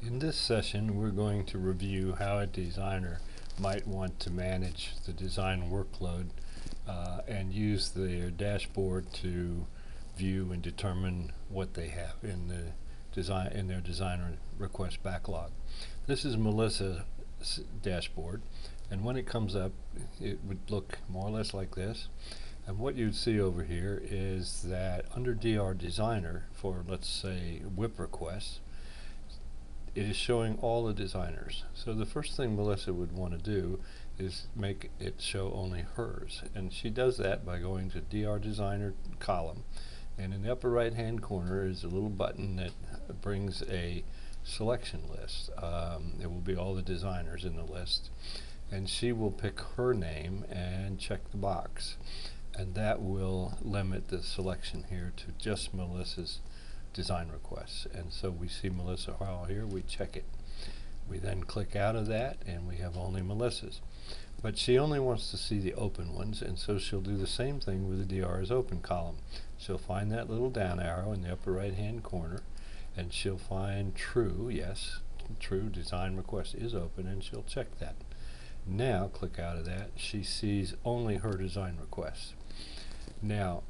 In this session, we're going to review how a designer might want to manage the design workload and use their dashboard to view and determine what they have in their designer request backlog. This is Melissa's dashboard, and when it comes up, it would look more or less like this. And what you'd see over here is that under DR Designer, for let's say WIP requests, it is showing all the designers. So the first thing Melissa would want to do is make it show only hers. And she does that by going to DR Designer column. And in the upper right hand corner is a little button that brings a selection list. It will be all the designers in the list. And she will pick her name and check the box. And that will limit the selection here to just Melissa's design requests. And so we see Melissa Hall here, we check it. We then click out of that and we have only Melissa's. But she only wants to see the open ones, and so she'll do the same thing with the DR's open column. She'll find that little down arrow in the upper right hand corner, and she'll find true, yes, true, design request is open, and she'll check that. Now click out of that, she sees only her design requests. Now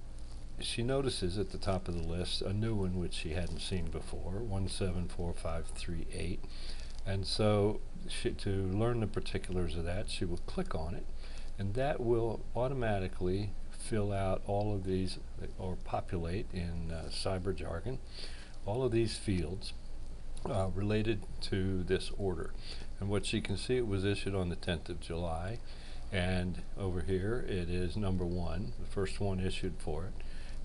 she notices at the top of the list a new one which she hadn't seen before, 174538, and so to learn the particulars of that, she will click on it, and that will automatically fill out all of these, or populate in cyber jargon, all of these fields related to this order. And what she can see, it was issued on the 10th of July, and over here it is number 1, the first one issued for it.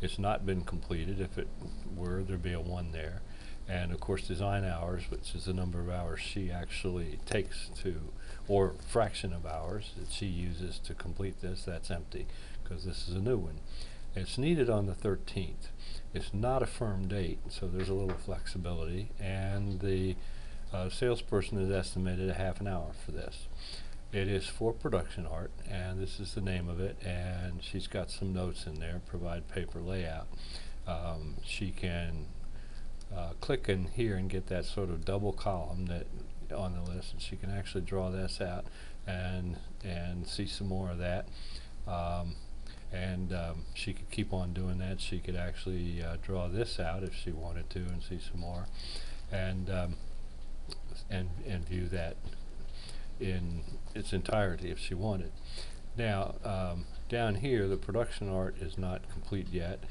It's not been completed. If it were, there'd be a 1 there. And of course design hours, which is the number of hours she actually takes to, or fraction of hours that she uses to complete this, that's empty because this is a new one. It's needed on the 13th. It's not a firm date, so there's a little flexibility, and the salesperson has estimated a half an hour for this. It is for production art, and this is the name of it, and she's got some notes in there, provide paper layout. She can click in here and get that sort of double column that on the list, and she can actually draw this out and see some more of that. She could keep on doing that. She could actually draw this out if she wanted to and see some more, and view that in its entirety if she wanted. Now down here the production art is not complete yet,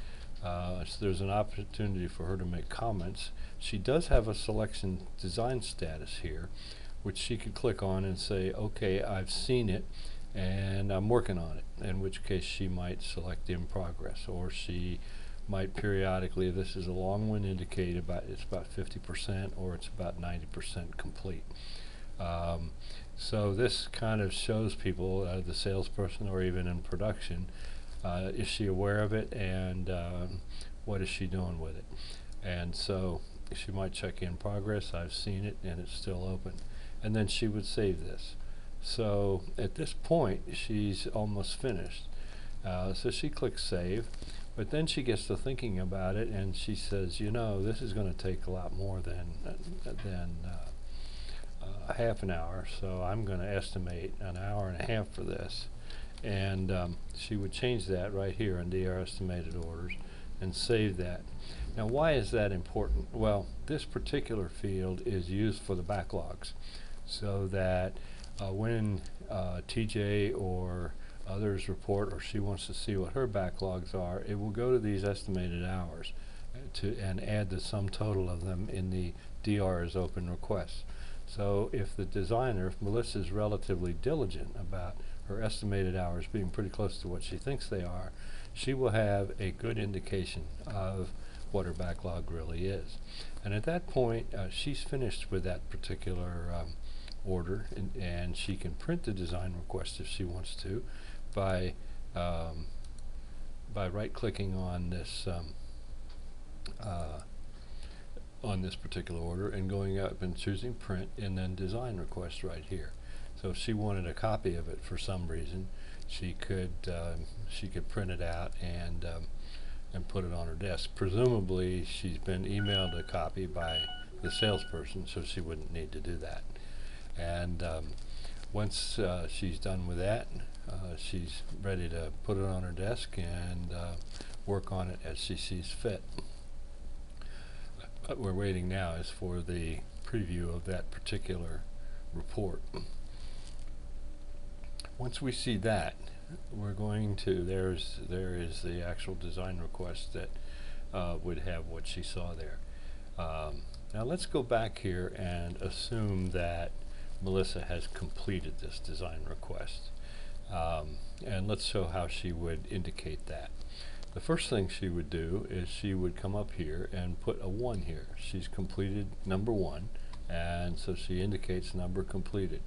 so there's an opportunity for her to make comments. She does have a selection design status here which she could click on and say, okay, I've seen it and I'm working on it, in which case she might select in progress, or she might periodically, if this is a long one, indicate it's about 50% or it's about 90% complete. So this kind of shows people, the salesperson or even in production, is she aware of it, and what is she doing with it. And so she might check in progress, I've seen it and it's still open, and then she would save this. So at this point she's almost finished, so she clicks save, but then she gets to thinking about it and she says, you know, this is going to take a lot more than a half an hour, so I'm going to estimate an hour and a half for this. And she would change that right here in DR estimated orders and save that. Now why is that important? Well, this particular field is used for the backlogs, so that when TJ or others report, or she wants to see what her backlogs are, it will go to these estimated hours and add the sum total of them in the DR's open requests. So if the designer, if Melissa is relatively diligent about her estimated hours being pretty close to what she thinks they are, she will have a good indication of what her backlog really is. And at that point she's finished with that particular order, and she can print the design request if she wants to by right-clicking on this particular order and going up and choosing print and then design request right here. So if she wanted a copy of it for some reason, she could print it out and put it on her desk. Presumably she's been emailed a copy by the salesperson, so she wouldn't need to do that. And once she's done with that, she's ready to put it on her desk and work on it as she sees fit. What we're waiting now is for the preview of that particular report. Once we see that, we're going to, there is the actual design request that would have what she saw there. Now let's go back here and assume that Melissa has completed this design request. And let's show how she would indicate that. The first thing she would do is she would come up here and put a 1 here. She's completed number 1, and so she indicates number completed.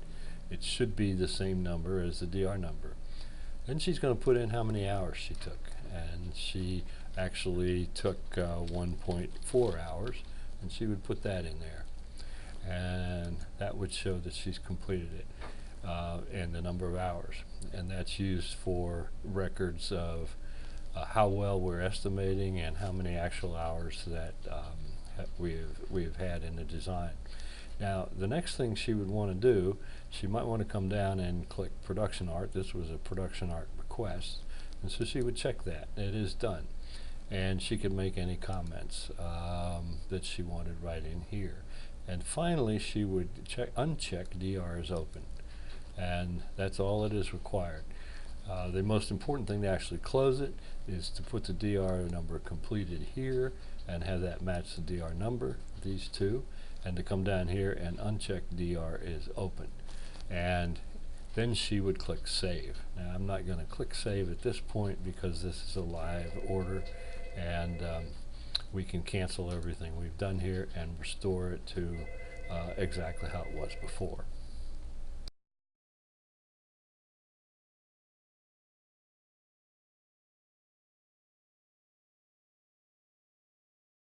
It should be the same number as the DR number. Then she's going to put in how many hours she took, and she actually took 1.4 hours, and she would put that in there, and that would show that she's completed it and the number of hours. And that's used for records of how well we're estimating and how many actual hours that we've had in the design. Now the next thing she would want to do, she might want to come down and click production art. This was a production art request, and so she would check that it is done, and she could make any comments that she wanted right in here. And finally she would uncheck DR is open, and that's all that is required. The most important thing to actually close it is to put the DR number completed here and have that match the DR number, these two, and to come down here and uncheck DR is open. And then she would click save. Now I'm not going to click save at this point because this is a live order, and we can cancel everything we've done here and restore it to exactly how it was before.